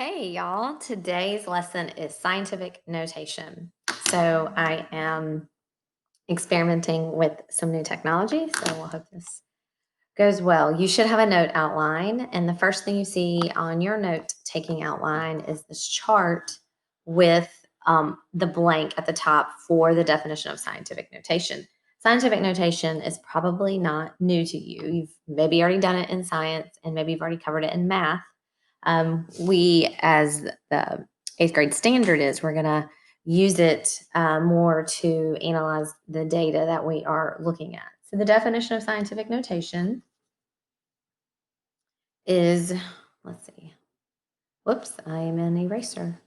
Hey, y'all. Today's lesson is scientific notation. So I am experimenting with some new technology. So we'll hope this goes well. You should have a note outline. And the first thing you see on your note taking outline is this chart with the blank at the top for the definition of scientific notation. Scientific notation is probably not new to you. You've maybe already done it in science and maybe you've already covered it in math. We, as the eighth grade standard is, we're going to use it more to analyze the data that we are looking at. So the definition of scientific notation is, let's see, whoops, I am an eraser.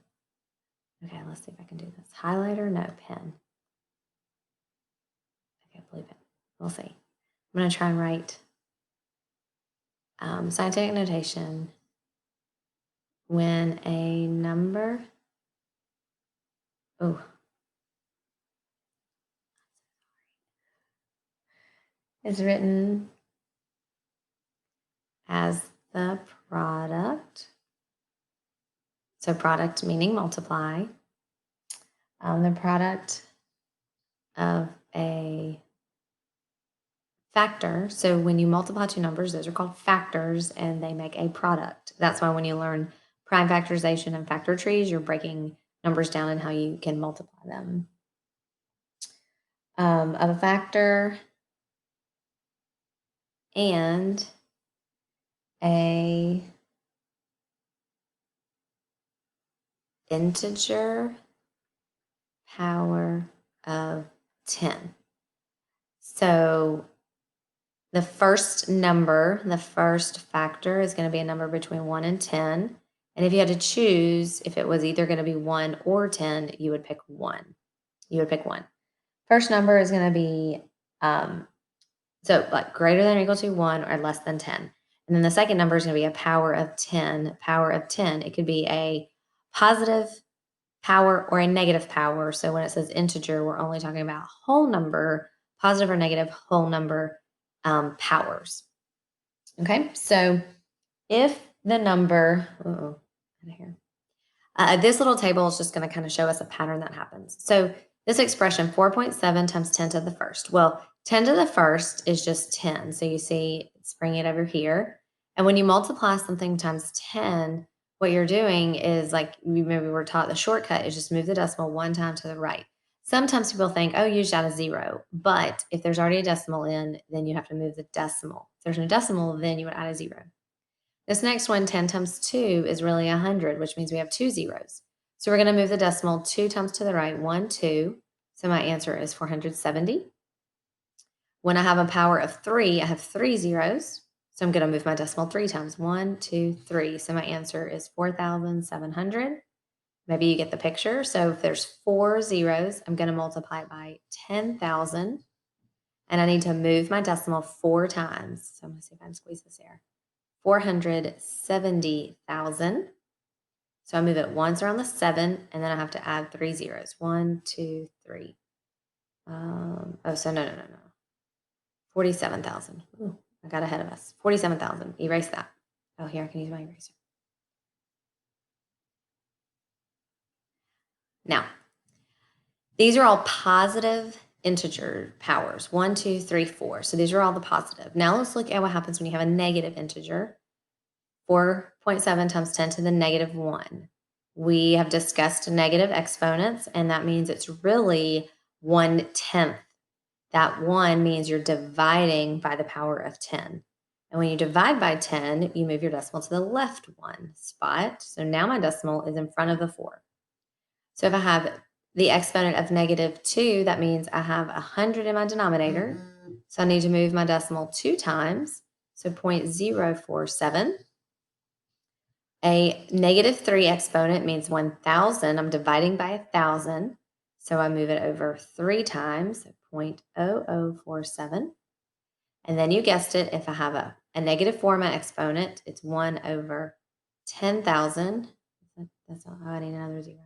Okay, let's see if I can do this. Highlighter, no, pen. Okay, blue pen. We'll see. I'm going to try and write scientific notation when a number, oh, is written as the product. So product meaning multiply. The product of a factor. So when you multiply two numbers, those are called factors and they make a product. That's why when you learn prime factorization and factor trees, you're breaking numbers down and how you can multiply them. Of a factor and a integer power of 10. So the first number, the first factor is going to be a number between 1 and 10. And if you had to choose, if it was either going to be 1 or 10, you would pick 1. You would pick 1. First number is going to be, so like greater than or equal to 1 or less than 10. And then the second number is going to be a power of 10. Power of 10. It could be a positive power or a negative power. So when it says integer, we're only talking about whole number, positive or negative whole number powers. Okay, so if the number, this little table is just going to kind of show us a pattern that happens. So this expression 4.7 times 10 to the first. Well, 10 to the first is just 10. So you see it's bringing it over here. And when you multiply something times 10, what you're doing is like maybe we're taught the shortcut is just move the decimal one time to the right. Sometimes people think, oh, use out a zero. But if there's already a decimal in, then you have to move the decimal. If there's no decimal, then you would add a zero. This next one, 10 times 2, is really 100, which means we have two zeros. So we're going to move the decimal 2 times to the right, 1, 2. So my answer is 470. When I have a power of 3, I have three zeros. So I'm going to move my decimal 3 times, 1, 2, 3. So my answer is 4,700. Maybe you get the picture. So if there's four zeros, I'm going to multiply it by 10,000. And I need to move my decimal 4 times. So I'm going to see if I can squeeze this here. 470,000. So I move it once around the 7, and then I have to add three zeros. 1, 2, 3. So no. 47,000. Ooh, I got ahead of us. 47,000. Erase that. Oh, here, I can use my eraser. Now, these are all positive integer powers. 1, 2, 3, 4. So these are all the positive. Now let's look at what happens when you have a negative integer. 4.7 times 10 to the negative 1. We have discussed negative exponents, and that means it's really 1/10. That 1 means you're dividing by the power of 10. And when you divide by 10, you move your decimal to the left one spot. So now my decimal is in front of the 4. So if I have the exponent of negative 2, that means I have 100 in my denominator. So I need to move my decimal 2 times. So 0.047. A negative 3 exponent means 1,000. I'm dividing by 1,000. So I move it over 3 times, 0.0047. And then you guessed it, if I have a negative 4 in my exponent, it's 1 over 10,000. That's all. I need another 0.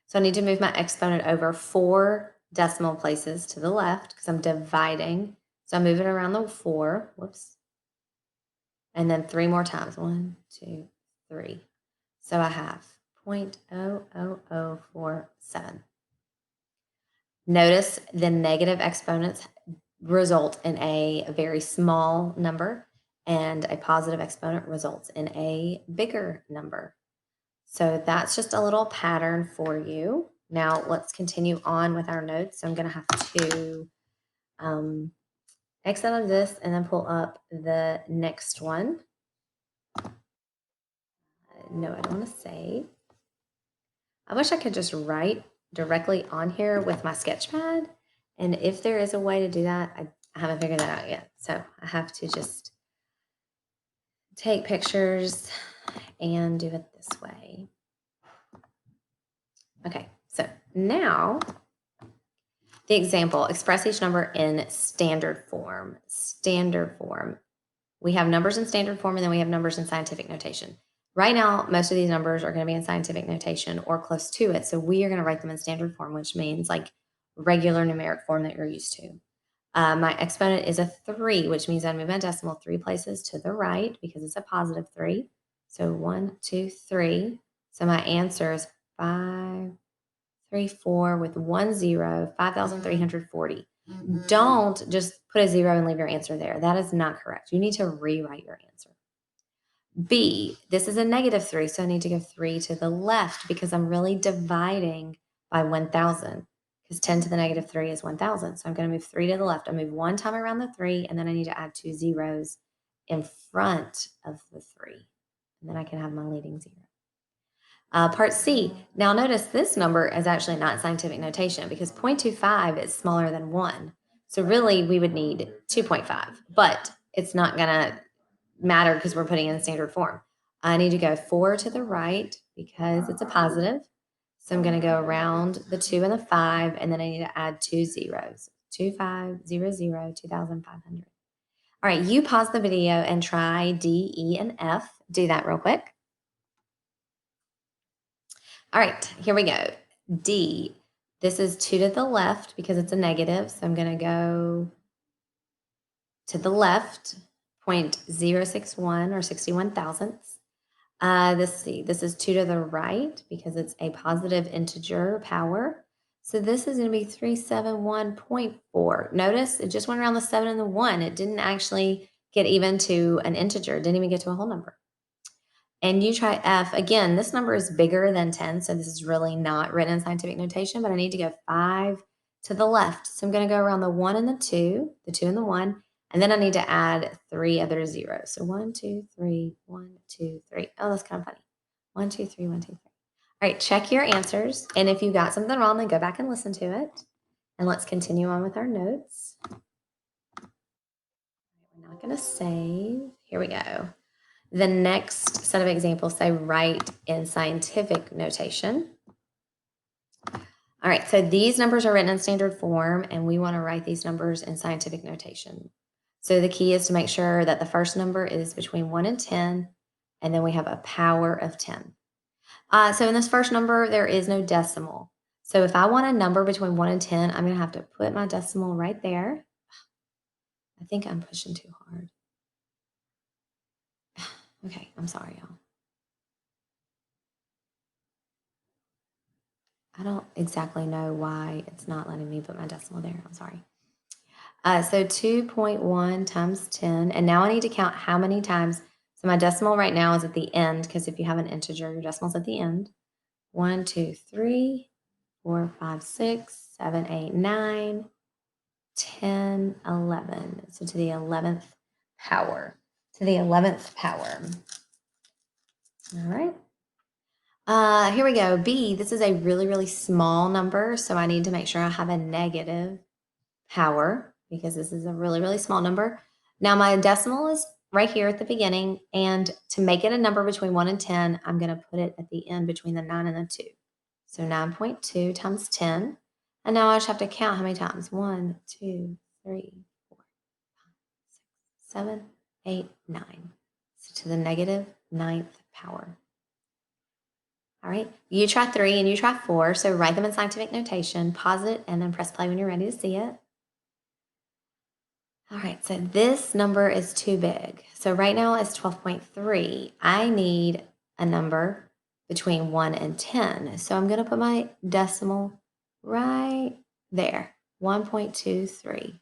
So I need to move my exponent over 4 decimal places to the left because I'm dividing. So I move it around the 4. Whoops. And then 3 more times. 1, 2, 3. So I have 0.00047. Notice the negative exponents result in a very small number, and a positive exponent results in a bigger number. So that's just a little pattern for you. Now let's continue on with our notes. So I'm going to have to exit out of this and then pull up the next one. No, I don't want to save. I wish I could just write directly on here with my sketchpad. And if there is a way to do that, I haven't figured that out yet. So I have to just take pictures and do it this way. Okay, so now the example, express each number in standard form. Standard form. We have numbers in standard form, and then we have numbers in scientific notation. Right now, most of these numbers are going to be in scientific notation or close to it. So we are going to write them in standard form, which means like regular numeric form that you're used to. My exponent is a 3, which means I move my decimal 3 places to the right because it's a positive 3. So 1, 2, 3. So my answer is 534 with 1 0, 5,340. Don't just put a 0 and leave your answer there. That is not correct. You need to rewrite your answer. B, this is a negative 3, so I need to go 3 to the left because I'm really dividing by 1,000 because 10 to the negative 3 is 1,000. So I'm going to move 3 to the left. I move 1 time around the 3, and then I need to add 2 zeros in front of the 3. And then I can have my leading 0. Part C. Now notice this number is actually not scientific notation because 0.25 is smaller than 1. So really we would need 2.5, but it's not going to matter because we're putting it in standard form. I need to go 4 to the right because it's a positive. So I'm going to go around the 2 and the 5, and then I need to add 2 zeros. 2500, 2,500. All right, you pause the video and try D, E, and F. Do that real quick. All right, here we go. D. This is 2 to the left because it's a negative. So I'm going to go to the left, 0.061 or 61 thousandths. This is 2 to the right because it's a positive integer power. So this is going to be 371.4. Notice it just went around the 7 and the 1. It didn't actually get even to an integer. It didn't even get to a whole number. And you try F. Again, this number is bigger than 10, so this is really not written in scientific notation, but I need to go 5 to the left. So I'm going to go around the 1 and the 2 and the 1, and then I need to add 3 other zeros. So 1, 2, 3, 1, 2, 3. Oh, that's kind of funny. 1, 2, 3, 1, 2, 3. All right, check your answers. And if you got something wrong, then go back and listen to it. And let's continue on with our notes. We're not going to save. Here we go. The next set of examples say write in scientific notation. All right, so these numbers are written in standard form, and we want to write these numbers in scientific notation. So the key is to make sure that the first number is between 1 and 10, and then we have a power of 10. So in this first number, there is no decimal. So if I want a number between 1 and 10, I'm going to have to put my decimal right there. I think I'm pushing too hard. Okay, I'm sorry, y'all. I don't exactly know why it's not letting me put my decimal there. I'm sorry. So 2.1 times 10. And now I need to count how many times. So my decimal right now is at the end, because if you have an integer, your decimal's at the end. 1, 2, 3, 4, 5, 6, 7, 8, 9, 10, 11. So to the 11th power. To the 11th power. All right. Here we go. B, this is a really, really small number. So I need to make sure I have a negative power because this is a really, really small number. Now my decimal is right here at the beginning. And to make it a number between 1 and 10, I'm going to put it at the end between the 9 and the 2. So 9.2 times 10. And now I just have to count how many times. 1, 2, 3, 4, 5, 6, 7, 8, 9. So to the negative 9th power. All right, you try 3 and you try 4. So write them in scientific notation, pause it, and then press play when you're ready to see it. All right, so this number is too big. So right now it's 12.3. I need a number between 1 and 10. So I'm going to put my decimal right there, 1.23.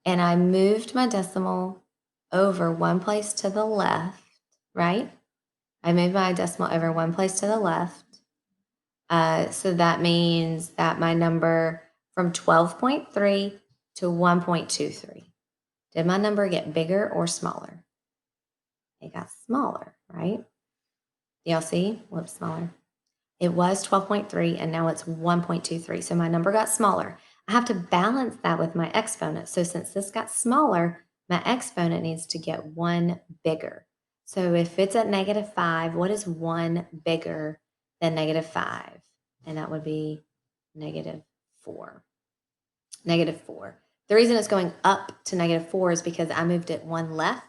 And I moved my decimal over one place to the left, right? I moved my decimal over one place to the left. So that means that my number from 12.3 to 1.23. Did my number get bigger or smaller? It got smaller, right? Y'all see? Whoops, smaller. It was 12.3 and now it's 1.23. So my number got smaller. I have to balance that with my exponent. So since this got smaller, my exponent needs to get one bigger. So if it's at -5, what is one bigger than -5? And that would be -4. -4. The reason it's going up to -4 is because I moved it one left.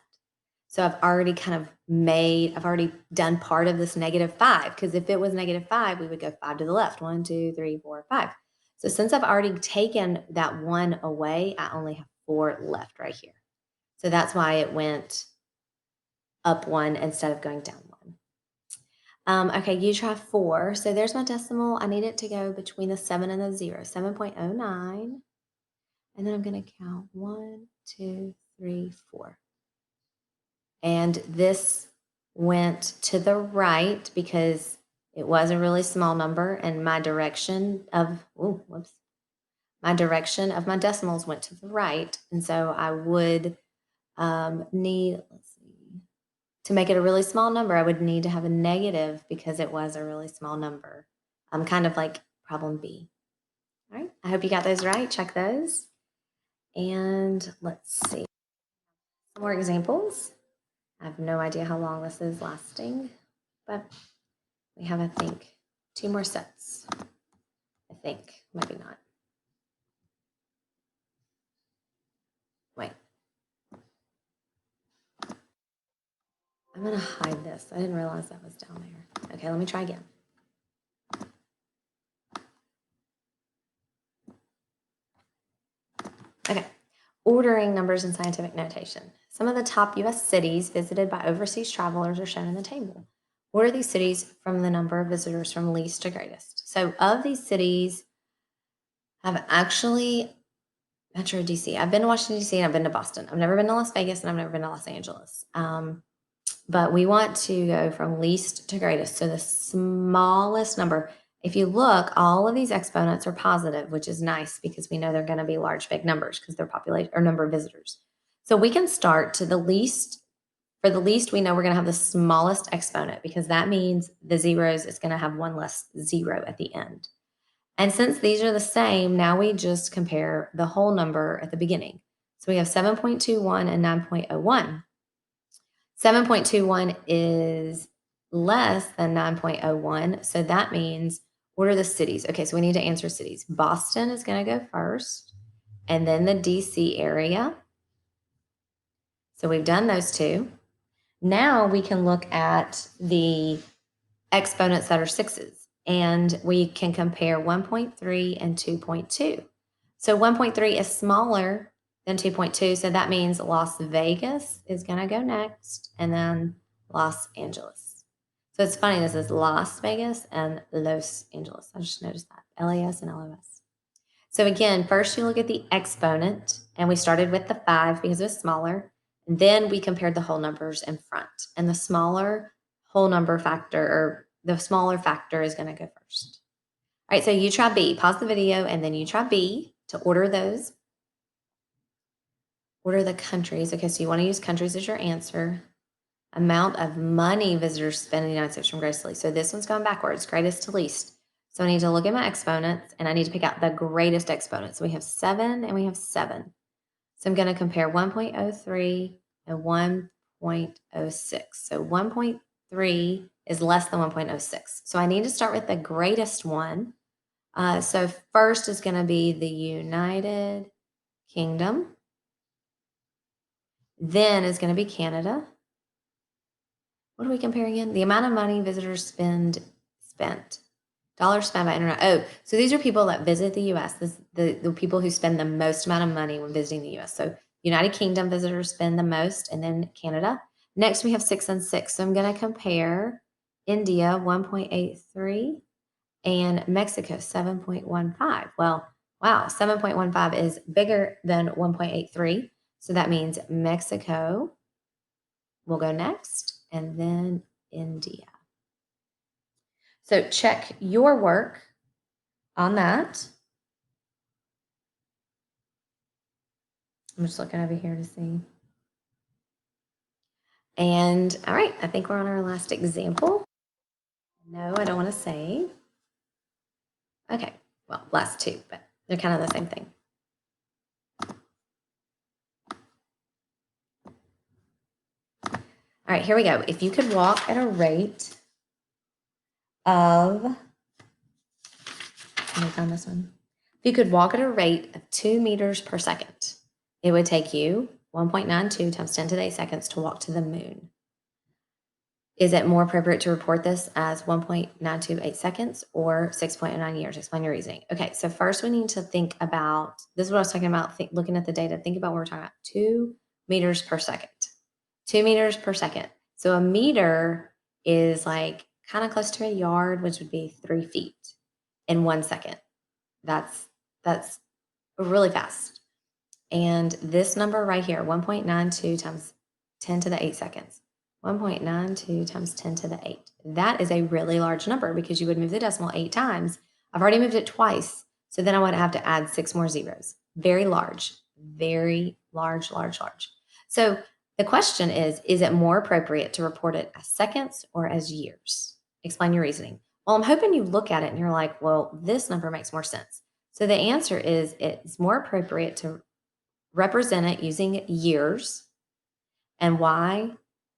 So I've already I've already done part of this -5, because if it was -5, we would go 5 to the left. 1, 2, 3, 4, 5. So since I've already taken that one away, I only have 4 left right here. So that's why it went up 1 instead of going down 1. Okay, you try 4. So there's my decimal. I need it to go between the 7 and the 0, 7.09. And then I'm going to count 1, 2, 3, 4. And this went to the right because it was a really small number, and my direction of my direction of my decimals went to the right. And so I would need, to make it a really small number, I would need to have a negative because it was a really small number. Kind of like problem B. All right, I hope you got those right. Check those. And let's see some more examples. I have no idea how long this is lasting, but we have, I think, 2 more sets. I think, maybe not. Wait. I'm going to hide this. I didn't realize that was down there. Okay, let me try again. Okay, ordering numbers in scientific notation. Some of the top U.S. cities visited by overseas travelers are shown in the table. What are these cities from the number of visitors from least to greatest? So of these cities, I've actually, Metro DC. I've been to Washington, D.C., and I've been to Boston. I've never been to Las Vegas, and I've never been to Los Angeles. But we want to go from least to greatest. So the smallest number. If you look, all of these exponents are positive, which is nice because we know they're going to be large, big numbers because they're population or number of visitors. So we can start to the least. For the least, we know we're going to have the smallest exponent because that means the zeros is going to have one less zero at the end. And since these are the same, now we just compare the whole number at the beginning. So we have 7.21 and 9.01. 7.21 is less than 9.01. So that means, what are the cities? Okay, so we need to answer cities. Boston is going to go first, and then the DC area. So we've done those two. Now we can look at the exponents that are sixes, and we can compare 1.3 and 2.2. So 1.3 is smaller than 2.2, so that means Las Vegas is going to go next, and then Los Angeles. So it's funny, this is Las Vegas and Los Angeles. I just noticed that, LAS and LOS. So again, first you look at the exponent, and we started with the 5 because it was smaller. And then we compared the whole numbers in front, and the smaller whole number factor, or the smaller factor, is going to go first. All right, so you try B. Pause the video, and then you try B to order those. Order the countries. Okay, so you want to use countries as your answer. Amount of money visitors spend in the United States from greatest to least. So this one's going backwards, greatest to least. So I need to look at my exponents, and I need to pick out the greatest exponent. So we have 7 and we have 7. So I'm going to compare 1.03 and 1.06. So 1.3 is less than 1.06. So I need to start with the greatest one. So first is going to be the United Kingdom. Then is going to be Canada. What are we comparing again? The amount of money visitors spent. Dollars spent by internet. Oh, so these are people that visit the U.S. The people who spend the most amount of money when visiting the U.S. So United Kingdom visitors spend the most, and then Canada. Next, we have 6 and 6. So I'm going to compare India 1.83, and Mexico 7.15. Well, wow, 7.15 is bigger than 1.83. So that means Mexico will go next and then India. So check your work on that. I'm just looking over here to see. And all right, I think we're on our last example. No, I don't want to say. Okay, well, last two, but they're kind of the same thing. All right, here we go. If you could walk at a rate of, let me find this one. If you could walk at a rate of 2 meters per second, it would take you 1.92 times 10 to the 8 seconds to walk to the moon. Is it more appropriate to report this as 1.928 seconds or 6.09 years? Explain your reasoning. Okay, so first we need to think about, this is what I was talking about, looking at the data. Think about what we're talking about, 2 meters per second. 2 meters per second. So a meter is like kind of close to a yard, which would be 3 feet in 1 second. That's really fast. And this number right here, 1.92 times 10 to the 8 seconds. 1.92 times 10 to the 8. That is a really large number because you would move the decimal 8 times. I've already moved it twice. So then I would have to add 6 more zeros. Very large, very large, large, large. So the question is it more appropriate to report it as seconds or as years? Explain your reasoning. Well, I'm hoping you look at it and you're like, well, this number makes more sense. So the answer is it's more appropriate to represent it using years. And why?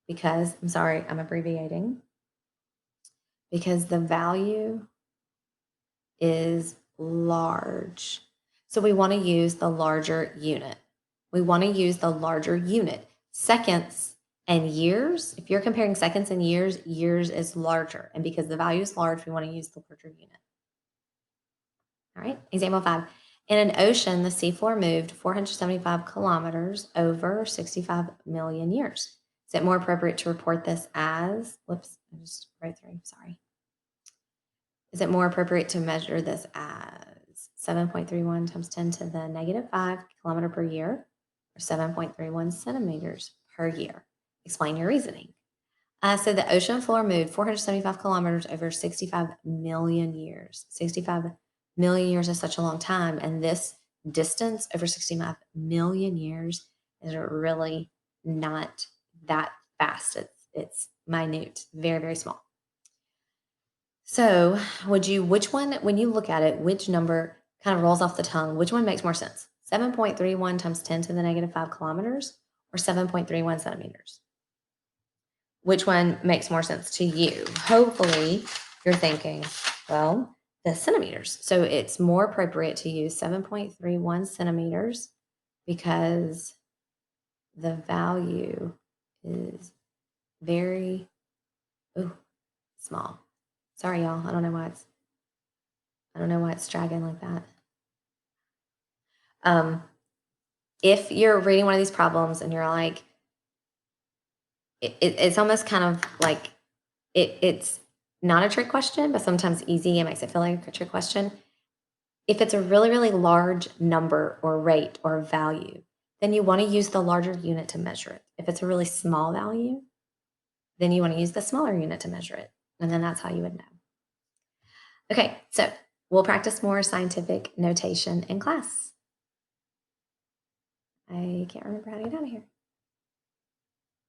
Because, I'm sorry, I'm abbreviating. Because the value is large. So we want to use the larger unit. We want to use the larger unit. Seconds and years, if you're comparing seconds and years, years is larger. And because the value is large, we want to use the larger unit. All right, example 5. In an ocean, the seafloor moved 475 kilometers over 65 million years. Is it more appropriate to report this as, whoops, I just wrote through, sorry. Is it more appropriate to measure this as 7.31 times 10 to the negative 5 kilometer per year or 7.31 centimeters per year? Explain your reasoning. So the ocean floor moved 475 kilometers over 65 million years. 65 million years is such a long time. And this distance over 65 million years is really not that fast. It's minute, very, very small. So which one, when you look at it, which number kind of rolls off the tongue? Which one makes more sense? 7.31 times 10 to the negative 5 kilometers or 7.31 centimeters? Which one makes more sense to you? Hopefully you're thinking, well, the centimeters. So it's more appropriate to use 7.31 centimeters because the value is very small. Sorry, y'all. I don't know why it's dragging like that. If you're reading one of these problems and you're like, it's almost kind of like it's not a trick question, but sometimes easy. It makes it feel like a trick question. If it's a really, really large number or rate or value, then you want to use the larger unit to measure it. If it's a really small value, then you want to use the smaller unit to measure it. And then that's how you would know. Okay, so we'll practice more scientific notation in class. I can't remember how to get out of here.